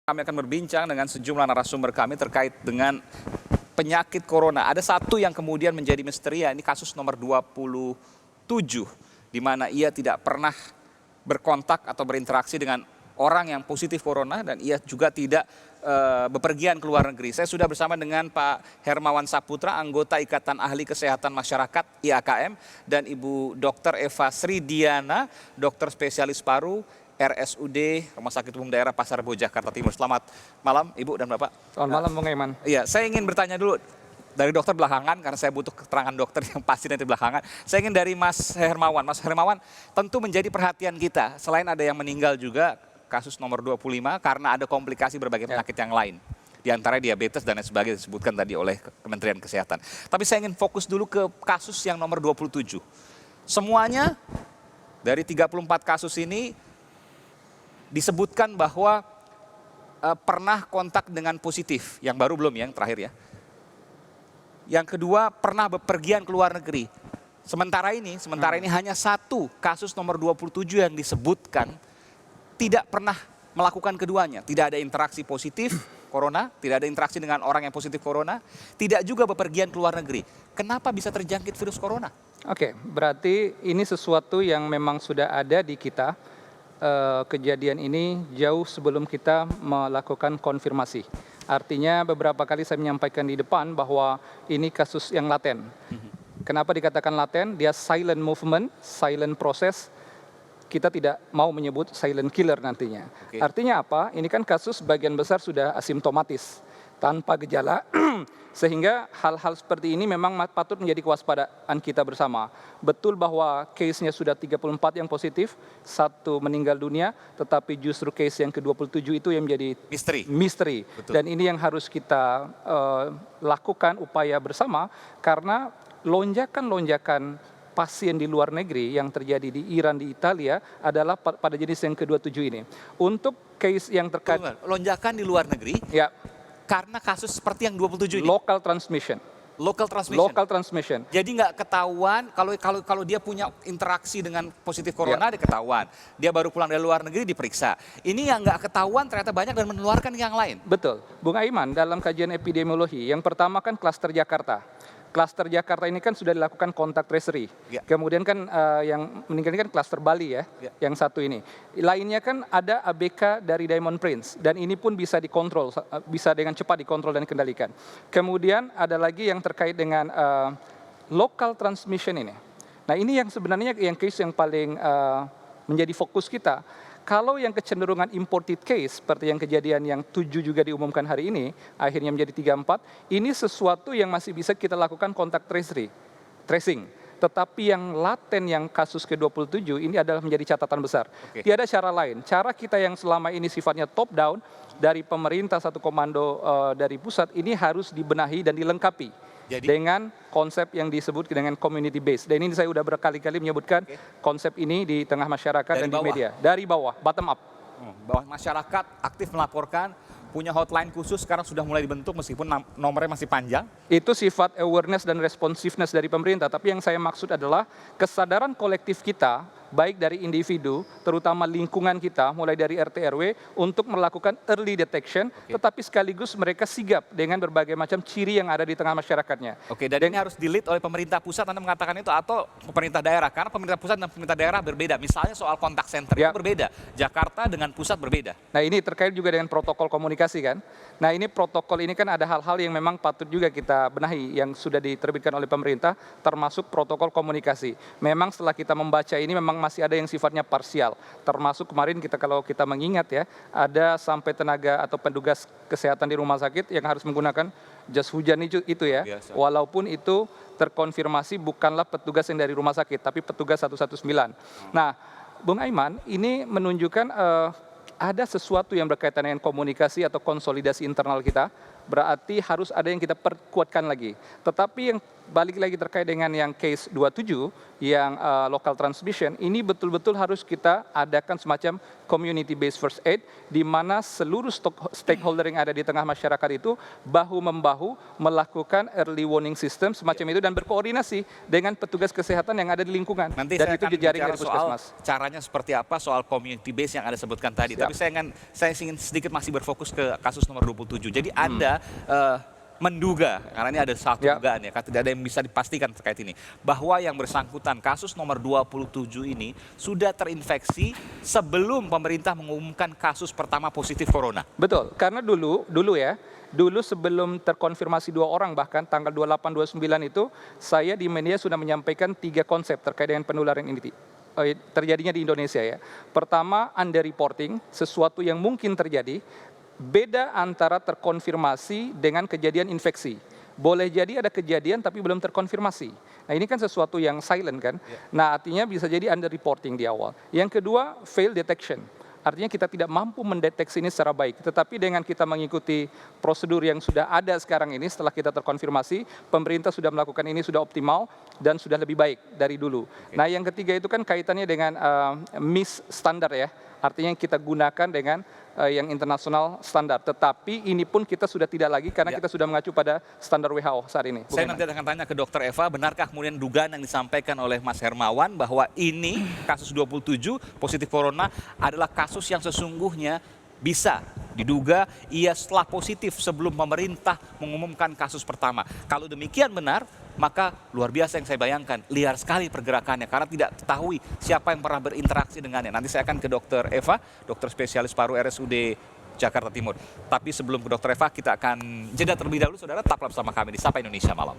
Kami akan berbincang dengan sejumlah narasumber kami terkait dengan penyakit corona. Ada satu yang kemudian menjadi misteri, ini kasus nomor 27, di mana ia tidak pernah berkontak atau berinteraksi dengan orang yang positif corona dan ia juga tidak bepergian ke luar negeri. Saya sudah bersama dengan Pak Hermawan Saputra, anggota Ikatan Ahli Kesehatan Masyarakat IAKM, dan Ibu Dr. Eva Sridiana, dokter spesialis paru RSUD Rumah Sakit Umum Daerah Pasar Rebo, Jakarta Timur. Selamat malam Ibu dan Bapak. Selamat malam Bung Aiman. Iya, saya ingin bertanya dulu dari dokter belakangan, karena saya butuh keterangan dokter yang pasti nanti belakangan. Saya ingin dari Mas Hermawan. Mas Hermawan, tentu menjadi perhatian kita, selain ada yang meninggal juga, kasus nomor 25, karena ada komplikasi berbagai penyakit yang lain. Di antara diabetes dan lain sebagainya disebutkan tadi oleh Kementerian Kesehatan. Tapi saya ingin fokus dulu ke kasus yang nomor 27. Semuanya dari 34 kasus ini disebutkan bahwa pernah kontak dengan positif, yang baru belum ya, yang terakhir ya. Yang kedua, pernah bepergian ke luar negeri. Sementara ini hanya satu kasus nomor 27 yang disebutkan tidak pernah melakukan keduanya. Tidak ada interaksi positif corona, tidak ada interaksi dengan orang yang positif corona, tidak juga bepergian ke luar negeri. Kenapa bisa terjangkit virus corona? Oke, berarti ini sesuatu yang memang sudah ada di kita. Kejadian ini jauh sebelum kita melakukan konfirmasi. Artinya beberapa kali saya menyampaikan di depan bahwa ini kasus yang laten. Kenapa dikatakan laten? Dia silent movement, silent process. Kita tidak mau menyebut silent killer nantinya. Oke. Artinya apa? Ini kan kasus sebagian besar sudah asimptomatis, tanpa gejala. Sehingga hal-hal seperti ini memang patut menjadi kewaspadaan kita bersama. Betul bahwa case-nya sudah 34 yang positif, satu meninggal dunia, tetapi justru case yang ke-27 itu yang menjadi misteri. Dan ini yang harus kita lakukan upaya bersama, karena lonjakan-lonjakan pasien di luar negeri yang terjadi di Iran, di Italia adalah pada jenis yang ke-27 ini. Untuk case yang terkait lonjakan di luar negeri, ya, karena kasus seperti yang 27 ini. Local transmission. Local transmission. Jadi nggak ketahuan kalau dia punya interaksi dengan positif corona, dia ketahuan. Dia baru pulang dari luar negeri diperiksa. Ini yang nggak ketahuan ternyata banyak dan menularkan yang lain. Betul. Bung Aiman, dalam kajian epidemiologi, yang pertama kan klaster Jakarta. Klaster Jakarta ini kan sudah dilakukan kontak tracery. Kemudian kan yang meninggal ini kan klaster Bali ya, yang satu ini. Lainnya kan ada ABK dari Diamond Prince, dan ini pun bisa dikontrol, bisa dengan cepat dikontrol dan dikendalikan. Kemudian ada lagi yang terkait dengan local transmission ini. Nah ini yang sebenarnya yang case yang paling menjadi fokus kita. Kalau yang kecenderungan imported case, seperti yang kejadian yang 7 juga diumumkan hari ini, akhirnya menjadi 34, ini sesuatu yang masih bisa kita lakukan kontak tracing. Tetapi yang laten, yang kasus ke-27, ini adalah menjadi catatan besar. Tiada cara lain. Cara kita yang selama ini sifatnya top down, dari pemerintah satu komando dari pusat, ini harus dibenahi dan dilengkapi. Dengan konsep yang disebut dengan community based. Dan ini saya sudah berkali-kali menyebutkan konsep ini di tengah masyarakat dan di media. Dari bawah, bottom up. Bahwa masyarakat aktif melaporkan, punya hotline khusus sekarang sudah mulai dibentuk meskipun nomornya masih panjang. Itu sifat awareness dan responsiveness dari pemerintah. Tapi yang saya maksud adalah kesadaran kolektif kita, baik dari individu, terutama lingkungan kita, mulai dari RT RW, untuk melakukan early detection, tetapi sekaligus mereka sigap dengan berbagai macam ciri yang ada di tengah masyarakatnya. Dan ini harus di-lead oleh pemerintah pusat, Anda mengatakan itu, atau pemerintah daerah, karena pemerintah pusat dan pemerintah daerah berbeda. Misalnya soal kontak center itu berbeda, Jakarta dengan pusat berbeda. Nah ini terkait juga dengan protokol komunikasi kan. Nah ini protokol ini kan ada hal-hal yang memang patut juga kita benahi, yang sudah diterbitkan oleh pemerintah, termasuk protokol komunikasi. Memang setelah kita membaca ini memang masih ada yang sifatnya parsial, termasuk kemarin kalau kita mengingat ya, ada sampai tenaga atau petugas kesehatan di rumah sakit yang harus menggunakan jas hujan itu ya, walaupun itu terkonfirmasi bukanlah petugas yang dari rumah sakit, tapi petugas 119. Nah, Bung Aiman, ini menunjukkan ada sesuatu yang berkaitan dengan komunikasi atau konsolidasi internal kita, berarti harus ada yang kita perkuatkan lagi. Tetapi yang balik lagi terkait dengan yang case 27, yang local transmission, ini betul-betul harus kita adakan semacam community based first aid, di mana seluruh stakeholder yang ada di tengah masyarakat itu bahu-membahu melakukan early warning system semacam itu dan berkoordinasi dengan petugas kesehatan yang ada di lingkungan. Nanti dan saya itu akan jejaring bicara dari soal puskesmas. caranya seperti apa, soal community base yang Anda sebutkan tadi. Siap. Tapi saya ingin sedikit masih berfokus ke kasus nomor 27. Jadi Anda menduga, karena ini ada satu dugaan ya, tidak ada yang bisa dipastikan terkait ini, bahwa yang bersangkutan kasus nomor 27 ini sudah terinfeksi sebelum pemerintah mengumumkan kasus pertama positif corona. Betul, karena dulu sebelum terkonfirmasi 2 orang, bahkan tanggal 28-29 itu, saya di media sudah menyampaikan 3 konsep terkait dengan penularan ini terjadinya di Indonesia ya. Pertama, underreporting, sesuatu yang mungkin terjadi. Beda antara terkonfirmasi dengan kejadian infeksi. Boleh jadi ada kejadian tapi belum terkonfirmasi. Nah ini kan sesuatu yang silent kan. Nah artinya bisa jadi underreporting di awal. Yang kedua, fail detection. Artinya kita tidak mampu mendeteksi ini secara baik. Tetapi dengan kita mengikuti prosedur yang sudah ada sekarang ini, setelah kita terkonfirmasi, pemerintah sudah melakukan ini, sudah optimal, dan sudah lebih baik dari dulu. Nah yang ketiga itu kan kaitannya dengan MIS standar ya. Artinya kita gunakan dengan yang internasional standar. Tetapi ini pun kita sudah tidak lagi karena kita sudah mengacu pada standar WHO saat ini. Saya nanti akan tanya ke Dr. Eva, benarkah kemudian dugaan yang disampaikan oleh Mas Hermawan bahwa ini kasus 27 positif corona adalah kasus yang sesungguhnya bisa diduga ia setelah positif sebelum pemerintah mengumumkan kasus pertama. Kalau demikian benar, maka luar biasa yang saya bayangkan, liar sekali pergerakannya karena tidak ketahui siapa yang pernah berinteraksi dengannya. Nanti saya akan ke Dr. Eva, dokter spesialis paru RSUD Jakarta Timur. Tapi sebelum ke Dr. Eva, kita akan jeda terlebih dahulu, saudara, tetaplah bersama kami di Sapa Indonesia Malam.